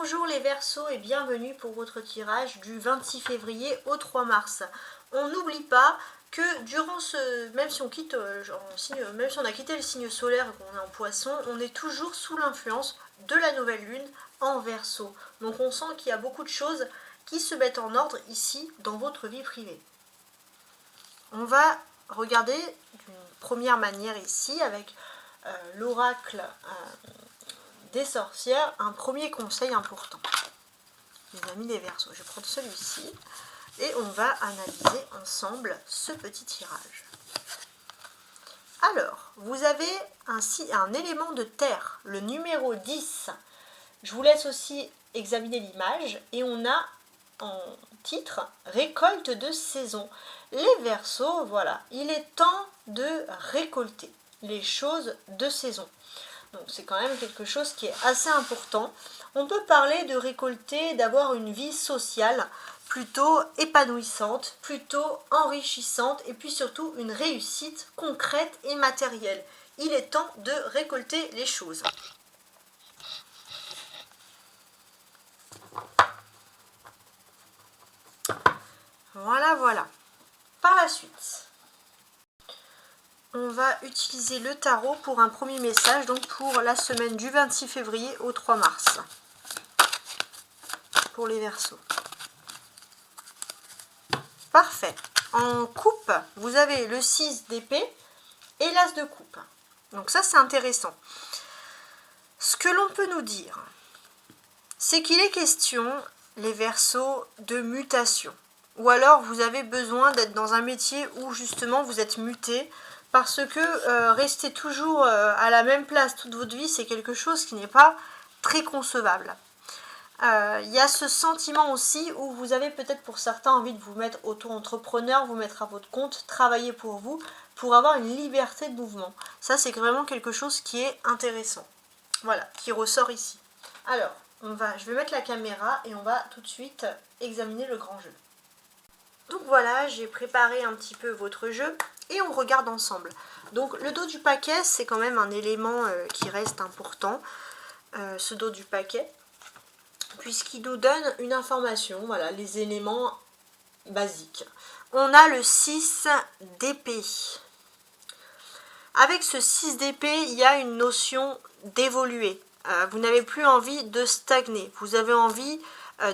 Bonjour les Verseaux et bienvenue pour votre tirage du 26 février au 3 mars. On n'oublie pas que durant même si on quitte, même si on a quitté le signe solaire et qu'on est en Poisson, on est toujours sous l'influence de la nouvelle lune en Verseau. Donc on sent qu'il y a beaucoup de choses qui se mettent en ordre ici dans votre vie privée. On va regarder d'une première manière ici avec l'oracle des sorcières, un premier conseil important. Les amis des Verseaux, je vais prendre celui-ci et on va analyser ensemble ce petit tirage. Alors, vous avez un élément de terre, le numéro 10. Je vous laisse aussi examiner l'image et on a en titre récolte de saison. Les Verseaux, voilà, il est temps de récolter les choses de saison. Donc c'est quand même quelque chose qui est assez important. On peut parler de récolter, d'avoir une vie sociale plutôt épanouissante, plutôt enrichissante et puis surtout une réussite concrète et matérielle. Il est temps de récolter les choses. Voilà, voilà. Par la suite, on va utiliser le tarot pour un premier message, donc pour la semaine du 26 février au 3 mars. Pour les Verseaux. Parfait. En coupe, vous avez le 6 d'épée et l'as de coupe. Donc ça, c'est intéressant. Ce que l'on peut nous dire, c'est qu'il est question, les Verseaux, de mutation. Ou alors, vous avez besoin d'être dans un métier où justement vous êtes muté, parce que rester toujours à la même place toute votre vie, c'est quelque chose qui n'est pas très concevable. Il y a ce sentiment aussi où vous avez peut-être pour certains envie de vous mettre auto-entrepreneur, vous mettre à votre compte, travailler pour vous, pour avoir une liberté de mouvement. Ça, c'est vraiment quelque chose qui est intéressant. Voilà, qui ressort ici. Alors, je vais mettre la caméra et on va tout de suite examiner le grand jeu. Donc voilà, j'ai préparé un petit peu votre jeu et on regarde ensemble. Donc le dos du paquet, c'est quand même un élément qui reste important, ce dos du paquet, puisqu'il nous donne une information, voilà, les éléments basiques. On a le 6 d'épée. Avec ce 6 d'épée, il y a une notion d'évoluer. Vous n'avez plus envie de stagner, vous avez envie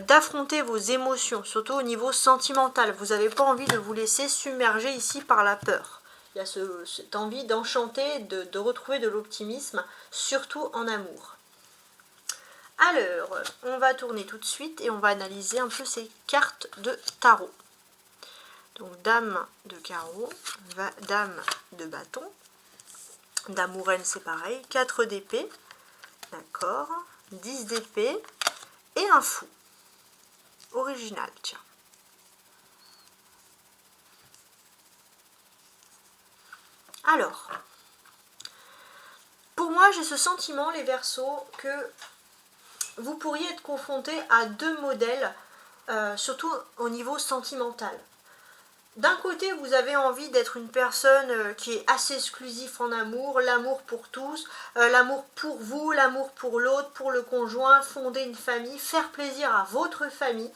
d'affronter vos émotions, surtout au niveau sentimental. Vous n'avez pas envie de vous laisser submerger ici par la peur. Il y a cette envie d'enchanter, de retrouver de l'optimisme, surtout en amour. Alors, on va tourner tout de suite et on va analyser un peu ces cartes de tarot. Donc, dame de carreau, dame de bâton, d'amouraine c'est pareil, 4 d'épée, d'accord, 10 d'épée et un fou. Original, tiens. Alors, pour moi, j'ai ce sentiment, les Verseaux, que vous pourriez être confronté à deux modèles, surtout au niveau sentimental. D'un côté, vous avez envie d'être une personne qui est assez exclusive en amour, l'amour pour tous, l'amour pour vous, l'amour pour l'autre, pour le conjoint, fonder une famille, faire plaisir à votre famille.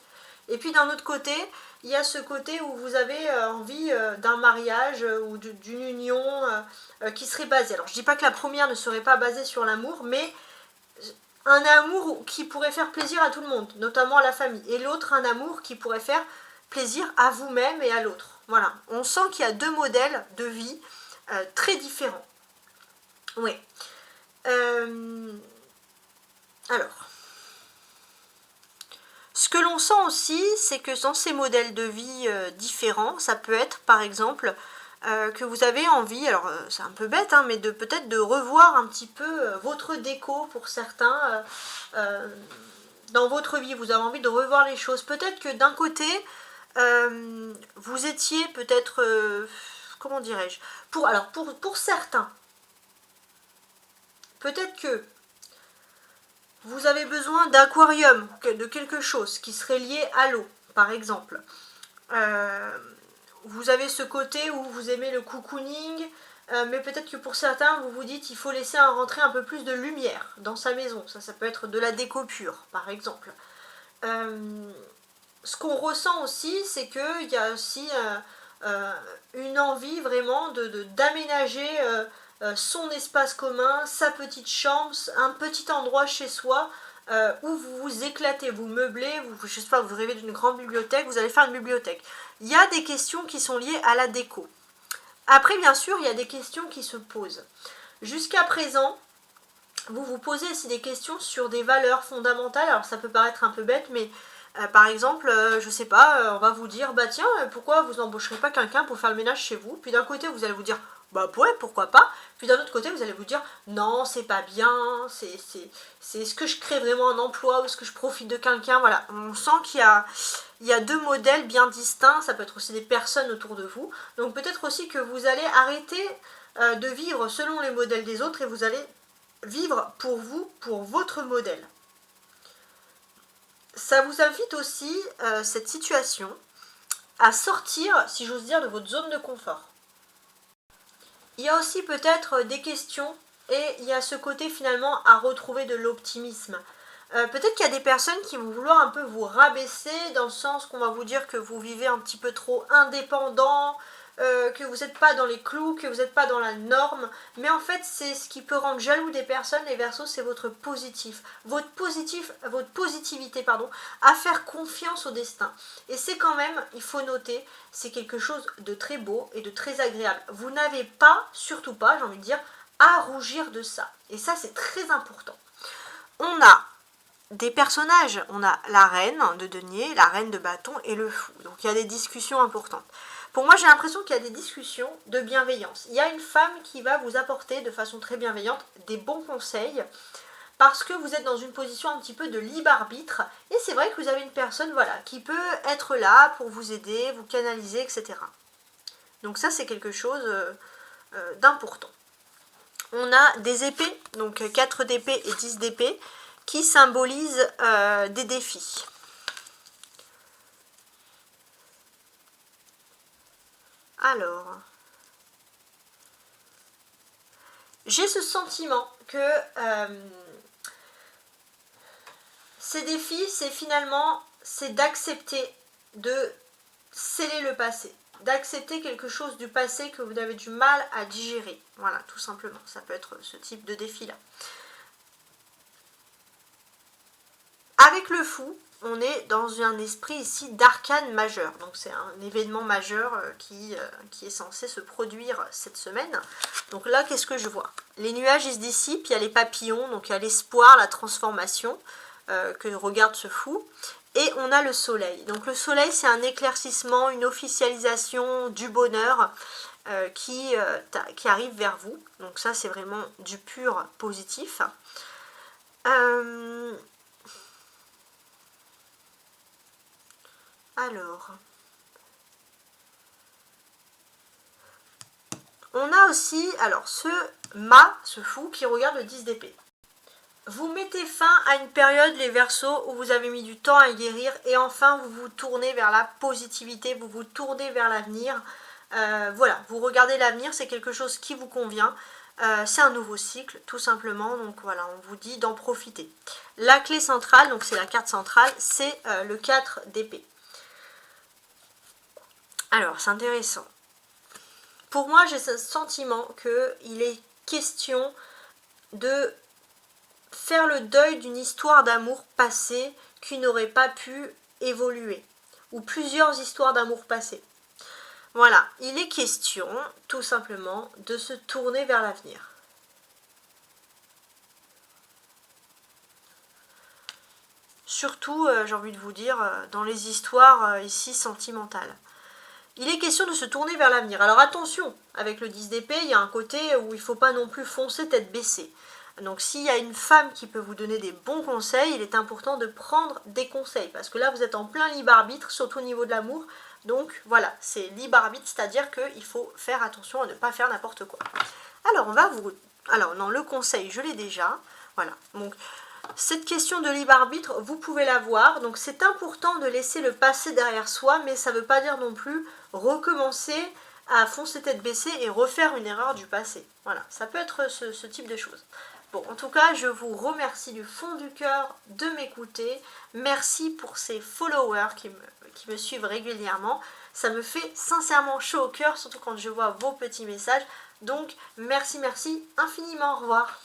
Et puis d'un autre côté, il y a ce côté où vous avez envie d'un mariage ou d'une union qui serait basée. Alors je ne dis pas que la première ne serait pas basée sur l'amour, mais un amour qui pourrait faire plaisir à tout le monde, notamment à la famille. Et l'autre, un amour qui pourrait faire plaisir à vous-même et à l'autre. Voilà, on sent qu'il y a deux modèles de vie très différents. Oui. Alors, ce que l'on sent aussi, c'est que dans ces modèles de vie différents, ça peut être par exemple que vous avez envie, alors c'est un peu bête, hein, mais peut-être de revoir un petit peu votre déco pour certains dans votre vie. Vous avez envie de revoir les choses. Peut-être que d'un côté, vous étiez peut-être, comment dirais-je, pour certains, peut-être que vous avez besoin d'aquarium, de quelque chose qui serait lié à l'eau, par exemple. Vous avez ce côté où vous aimez le cocooning, mais peut-être que pour certains, vous vous dites il faut laisser rentrer un peu plus de lumière dans sa maison. Ça peut être de la déco pure, par exemple. Ce qu'on ressent aussi, c'est qu'il y a aussi une envie vraiment d'aménager son espace commun, sa petite chambre, un petit endroit chez soi où vous vous éclatez, vous meublez, je sais pas, vous rêvez d'une grande bibliothèque, vous allez faire une bibliothèque. Il y a des questions qui sont liées à la déco. Après, bien sûr, il y a des questions qui se posent. Jusqu'à présent, vous vous posez aussi des questions sur des valeurs fondamentales. Alors, ça peut paraître un peu bête, mais par exemple, je sais pas, on va vous dire, bah tiens, pourquoi vous n'embaucherez pas quelqu'un pour faire le ménage chez vous? Puis d'un côté, vous allez vous dire, bah ouais, pourquoi pas? Puis d'un autre côté, vous allez vous dire, non, c'est pas bien, c'est est-ce que je crée vraiment un emploi ou est-ce que je profite de quelqu'un? Voilà, on sent qu'il y a deux modèles bien distincts, ça peut être aussi des personnes autour de vous. Donc peut-être aussi que vous allez arrêter de vivre selon les modèles des autres et vous allez vivre pour vous, pour votre modèle. Ça vous invite aussi, cette situation, à sortir, si j'ose dire, de votre zone de confort. Il y a aussi peut-être des questions et il y a ce côté finalement à retrouver de l'optimisme. Peut-être qu'il y a des personnes qui vont vouloir un peu vous rabaisser dans le sens qu'on va vous dire que vous vivez un petit peu trop indépendant, que vous n'êtes pas dans les clous, que vous n'êtes pas dans la norme. Mais en fait, c'est ce qui peut rendre jaloux des personnes, les Verseaux, c'est votre positif. Votre positivité, pardon, à faire confiance au destin. Et c'est quand même, il faut noter, c'est quelque chose de très beau et de très agréable. Vous n'avez pas, surtout pas, j'ai envie de dire, à rougir de ça. Et ça, c'est très important. On a des personnages, on a la reine de denier, la reine de bâton et le fou. Donc il y a des discussions importantes. Pour moi, j'ai l'impression qu'il y a des discussions de bienveillance. Il y a une femme qui va vous apporter de façon très bienveillante des bons conseils parce que vous êtes dans une position un petit peu de libre arbitre et c'est vrai que vous avez une personne voilà, qui peut être là pour vous aider, vous canaliser, etc. Donc ça, c'est quelque chose d'important. On a des épées, donc 4 d'épée et 10 d'épée, qui symbolisent des défis. Alors, j'ai ce sentiment que ces défis, c'est finalement, c'est d'accepter de sceller le passé, d'accepter quelque chose du passé que vous avez du mal à digérer. Voilà, tout simplement, ça peut être ce type de défi-là. Avec le fou, on est dans un esprit ici d'arcane majeur. Donc c'est un événement majeur qui est censé se produire cette semaine. Donc là, qu'est-ce que je vois? Les nuages, ils se dissipent, il y a les papillons, donc il y a l'espoir, la transformation que regarde ce fou. Et on a le soleil. Donc le soleil, c'est un éclaircissement, une officialisation du bonheur qui arrive vers vous. Donc ça, c'est vraiment du pur positif. Alors, on a aussi, alors ce fou qui regarde le 10 d'épée. Vous mettez fin à une période, les Verseaux, où vous avez mis du temps à guérir et enfin vous vous tournez vers la positivité, vous vous tournez vers l'avenir. Voilà, vous regardez l'avenir, c'est quelque chose qui vous convient. C'est un nouveau cycle, tout simplement. Donc voilà, on vous dit d'en profiter. La clé centrale, donc c'est la carte centrale, c'est le 4 d'épée. Alors, c'est intéressant. Pour moi, j'ai ce sentiment qu'il est question de faire le deuil d'une histoire d'amour passée qui n'aurait pas pu évoluer. Ou plusieurs histoires d'amour passées. Voilà, il est question, tout simplement, de se tourner vers l'avenir. Surtout, j'ai envie de vous dire, dans les histoires ici sentimentales. Il est question de se tourner vers l'avenir. Alors attention, avec le 10 d'épée, il y a un côté où il ne faut pas non plus foncer tête baissée. Donc s'il y a une femme qui peut vous donner des bons conseils, il est important de prendre des conseils. Parce que là, vous êtes en plein libre arbitre, surtout au niveau de l'amour. Donc voilà, c'est libre arbitre, c'est-à-dire qu'il faut faire attention à ne pas faire n'importe quoi. Alors on va vous... Alors non, le conseil, je l'ai déjà. Voilà, donc... Cette question de libre arbitre, vous pouvez la voir. Donc c'est important de laisser le passé derrière soi, mais ça ne veut pas dire non plus recommencer à foncer tête baissée et refaire une erreur du passé. Voilà, ça peut être ce type de choses. Bon, en tout cas, je vous remercie du fond du cœur de m'écouter. Merci pour ces followers qui me suivent régulièrement. Ça me fait sincèrement chaud au cœur, surtout quand je vois vos petits messages. Donc, merci infiniment. Au revoir.